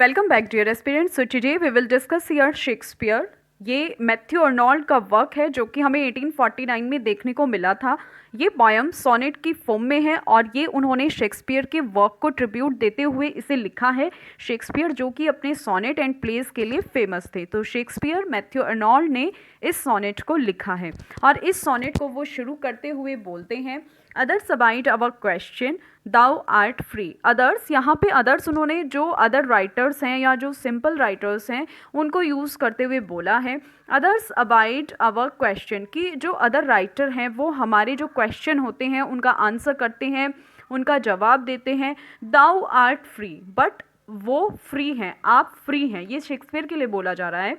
Welcome back, dear aspirants. So today we will discuss here Shakespeare. ये Matthew Arnold का work है जो कि हमें 1849 में देखने को मिला था। ये पोयम सोनेट की फॉर्म में है और ये उन्होंने शेक्सपियर के वर्क को ट्रिब्यूट देते हुए इसे लिखा है। शेक्सपियर जो कि अपने सोनेट एंड प्लेस के लिए फेमस थे, तो शेक्सपियर मैथ्यू अर्नोल्ड ने इस सोनेट को लिखा है और इस सोनेट को वो शुरू करते हुए बोलते हैं, others abide our question thou art free. Others, यहाँ पे अदर्स उन्होंने जो अदर राइटर्स हैं या जो सिंपल राइटर्स हैं उनको यूज़ करते हुए बोला है। अदर्स अबाइड अवर क्वेश्चन, कि जो अदर राइटर हैं वो हमारे जो क्वेश्चन होते हैं उनका आंसर करते हैं, उनका जवाब देते हैं। दाउ आर्ट फ्री, बट वो फ्री हैं, आप फ्री हैं, ये शेक्सपियर के लिए बोला जा रहा है,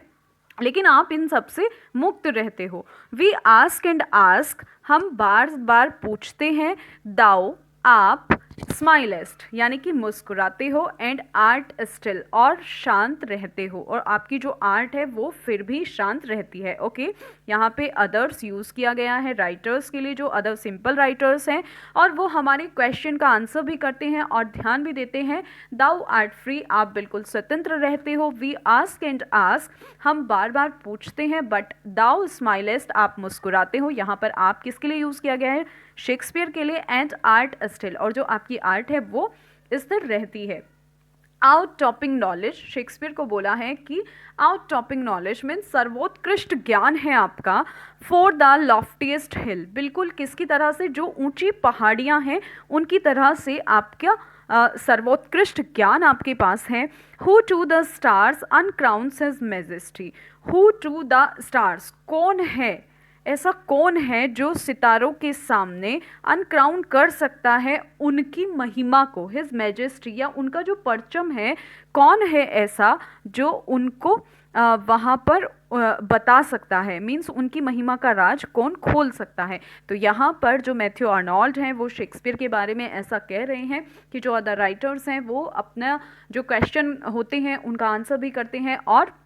लेकिन आप इन सब से मुक्त रहते हो। वी आस्क एंड आस्क, हम बार बार पूछते हैं। दाओ, आप, स्माइलेस्ट यानी कि मुस्कुराते हो, एंड आर्ट स्टिल, और शांत रहते हो, और आपकी जो आर्ट है वो फिर भी शांत रहती है। ओके, यहाँ पे अदर्स यूज़ किया गया है राइटर्स के लिए, जो अदर सिंपल राइटर्स हैं, और वो हमारे क्वेश्चन का आंसर भी करते हैं और ध्यान भी देते हैं। दाउ आर्ट फ्री, आप बिल्कुल स्वतंत्र रहते हो। वी आस्क एंड आस्क, हम बार बार पूछते हैं, बट दाउ स्माइलेस्ट, आप मुस्कुराते हो। यहाँ पर आप किसके लिए यूज़ किया गया है? शेक्सपियर के लिए। एंड आर्ट स्टिल, और जो आपकी आर्ट है वो स्थिर रहती है। आउट टॉपिंग नॉलेज, शेक्सपियर को बोला है कि आउट टॉपिंग नॉलेज मीन्स सर्वोत्कृष्ट ज्ञान है आपका। फॉर द लॉफ्टीएस्ट हिल, बिल्कुल किसकी तरह से? जो ऊंची पहाड़ियां हैं उनकी तरह से आपका सर्वोत्कृष्ट ज्ञान आपके पास है। Who to the stars uncrowns his majesty, who to the stars, कौन है, ऐसा कौन है जो सितारों के सामने अनक्राउन कर सकता है उनकी महिमा को, हिज मैजेस्टी, या उनका जो परचम है, कौन है ऐसा जो उनको वहाँ पर बता सकता है, मीन्स उनकी महिमा का राज कौन खोल सकता है। तो यहाँ पर जो मैथ्यू अर्नोल्ड हैं वो शेक्सपियर के बारे में ऐसा कह रहे हैं कि जो अदर राइटर्स हैं वो अपना जो क्वेश्चन होते हैं उनका आंसर भी करते हैं, और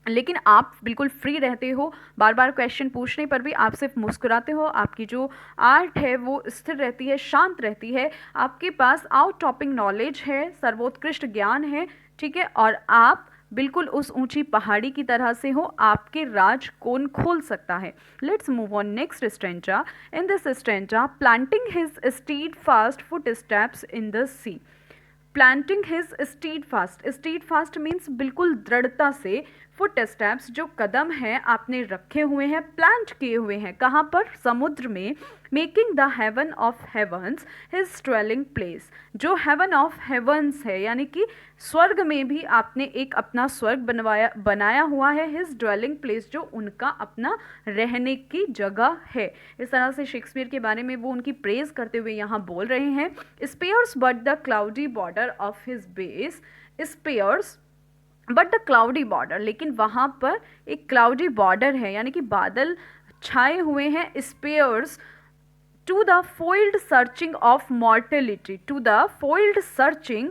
लेकिन आप बिल्कुल फ्री रहते हो। बार बार क्वेश्चन पूछने पर भी आप सिर्फ मुस्कुराते हो। आपकी जो आर्ट है वो स्थिर रहती है, शांत रहती है। आपके पास आउट टॉपिंग नॉलेज है, सर्वोत्कृष्ट ज्ञान है, ठीक है, और आप बिल्कुल उस ऊंची पहाड़ी की तरह से हो। आपके राज कौन खोल सकता है? Let's move on next stanza. In this stanza, planting his steadfast footsteps in the sea. Planting his steadfast, steadfast means बिल्कुल दृढ़ता से। फुट स्टेप्स, जो कदम हैं आपने रखे हुए हैं, प्लांट किए हुए हैं, कहाँ पर? समुद्र में। Making the heaven of heavens his dwelling place, जो हेवन ऑफ हेवंस है यानी कि स्वर्ग में भी आपने एक अपना स्वर्ग बनाया हुआ है। हिज ड्वेलिंग प्लेस, जो उनका अपना रहने की जगह है। इस तरह से शेक्सपियर के बारे में वो उनकी प्रेज करते हुए यहाँ बोल रहे हैं। Spares but the cloudy border of his base, spares but the cloudy border, लेकिन वहाँ पर एक क्लाउडी बॉर्डर है यानी कि बादल छाए हुए हैं। Spares to the foiled searching of mortality, to the foiled searching.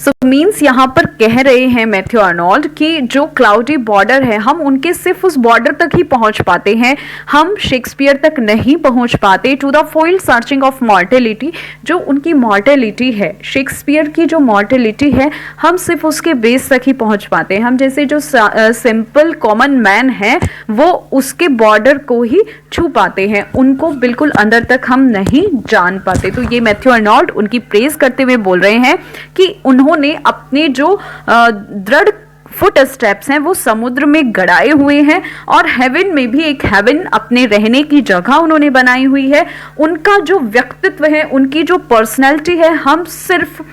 So means यहाँ पर कह रहे हैं मैथ्यू अर्नोल्ड कि जो क्लाउडी बॉर्डर है, हम उनके सिर्फ उस बॉर्डर तक ही पहुँच पाते हैं, हम शेक्सपियर तक नहीं पहुँच पाते। To the foiled searching of mortality, जो उनकी मॉर्टेलिटी है, शेक्सपियर की जो मॉर्टेलिटी है, हम सिर्फ उसके बेस तक ही पहुँच पाते हैं। हम जैसे जो सिंपल कॉमन मैन है वो उसके बॉर्डर को ही छू पाते हैं, उनको बिल्कुल अंदर तक हम नहीं जान पाते। तो ये मैथ्यू अर्नोल्ड उनकी प्रेज करते हुए बोल रहे हैं कि उन्होंने अपने जो दृढ़ फुट स्टेप्स हैं वो समुद्र में गड़ाए हुए हैं, और हेवन में भी एक हेवन अपने रहने की जगह उन्होंने बनाई हुई है। उनका जो व्यक्तित्व है, उनकी जो पर्सनैलिटी है, हम सिर्फ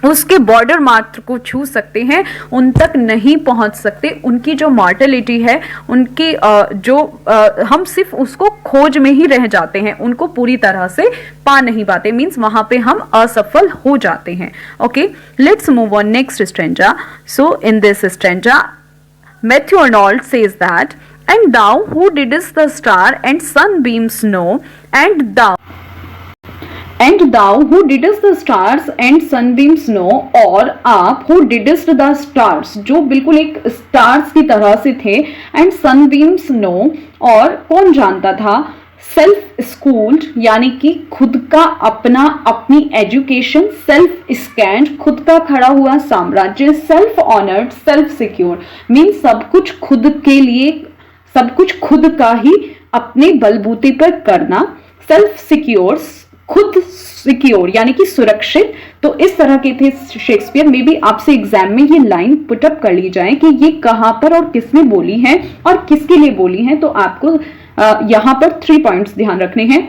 उसके बॉर्डर मात्र को छू सकते हैं, उन तक नहीं पहुंच सकते। उनकी जो मॉर्टेलिटी है, उनकी हम सिर्फ उसको खोज में ही रह जाते हैं, उनको पूरी तरह से पा नहीं पाते, मीन्स वहां पे हम असफल हो जाते हैं। Okay, let's move on next stanza. So in this stanza Matthew Arnold says that, and thou who didst the star and sunbeams know, and thou who didst the stars and sunbeams know, और आप who didst the stars, जो बिल्कुल एक stars की तरह से थे, and sunbeams know, और कौन जानता था? सेल्फ स्कूल्ड यानी कि खुद का अपना, अपनी एजुकेशन, सेल्फ स्टैंड खुद का खड़ा हुआ साम्राज्य, self honoured, self secure mean सब कुछ खुद के लिए, सब कुछ खुद का ही अपने बलबूते पर करना, सेल्फ सिक्योर खुद सिक्योर यानी कि सुरक्षित। तो इस तरह के थे शेक्सपियर। में भी आपसे एग्जाम में ये लाइन पुटअप कर ली जाए कि ये कहां पर और किसने बोली है और किसके लिए बोली है, तो आपको यहां पर 3 पॉइंट्स ध्यान रखने हैं।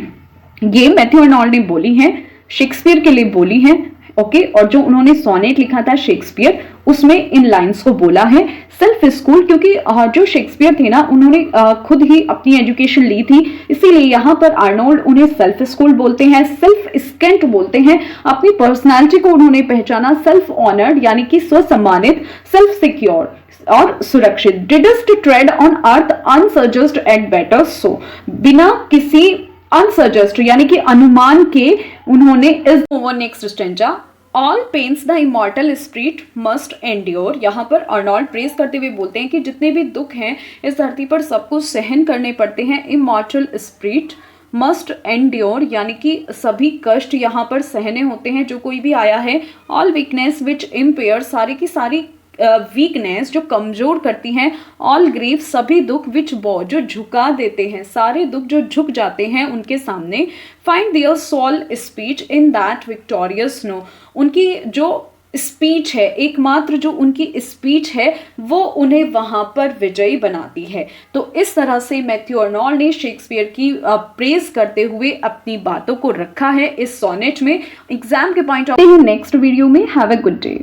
ये मैथ्यू अर्नोल्ड ने बोली है, शेक्सपियर के लिए बोली है, ओके। और जो उन्होंने सोनेट लिखा था शेक्सपियर, उसमें इन लाइंस को बोला है। सेल्फ स्कूल क्योंकि जो शेक्सपियर थे ना, उन्होंने खुद ही अपनी एजुकेशन ली थी, इसीलिए यहाँ पर आर्नोल्ड उन्हें सेल्फ स्कूल बोलते हैं। सेल्फ स्केंट बोलते हैं, अपनी पर्सनालिटी को उन्होंने पहचाना। सेल्फ ऑनर्ड यानी कि स्वसम्मानित, सेल्फ सिक्योर और सुरक्षित। Didst tread on earth unguessed at better so, बिना किसी अनसजस्ट यानी कि अनुमान के उन्होंने इस over next stanza all pains the immortal spirit must endure. यहाँ पर अर्नोल्ड प्रेज करते हुए बोलते हैं कि जितने भी दुख हैं इस धरती पर सबको सहन करने पड़ते हैं। इमॉर्टल स्पिरिट मस्ट एंड्योर यानी कि सभी कष्ट यहाँ पर सहने होते हैं जो कोई भी आया है। ऑल वीकनेस विच इम्पेयर, सारी की सारी वीकनेस जो कमजोर करती हैं। ऑल ग्रीफ, सभी दुख विच बो, जो झुका देते हैं, सारे दुख जो झुक जाते हैं उनके सामने। Find their sole speech in that victorious no, उनकी जो स्पीच है, एकमात्र जो उनकी स्पीच है वो उन्हें वहां पर विजयी बनाती है। तो इस तरह से मैथ्यू अर्नोल्ड ने शेक्सपियर की प्रेज करते हुए अपनी बातों को रखा है इस सोनेट में। एग्जाम के पॉइंट ऑफ नेक्स्ट वीडियो में। Have a good day.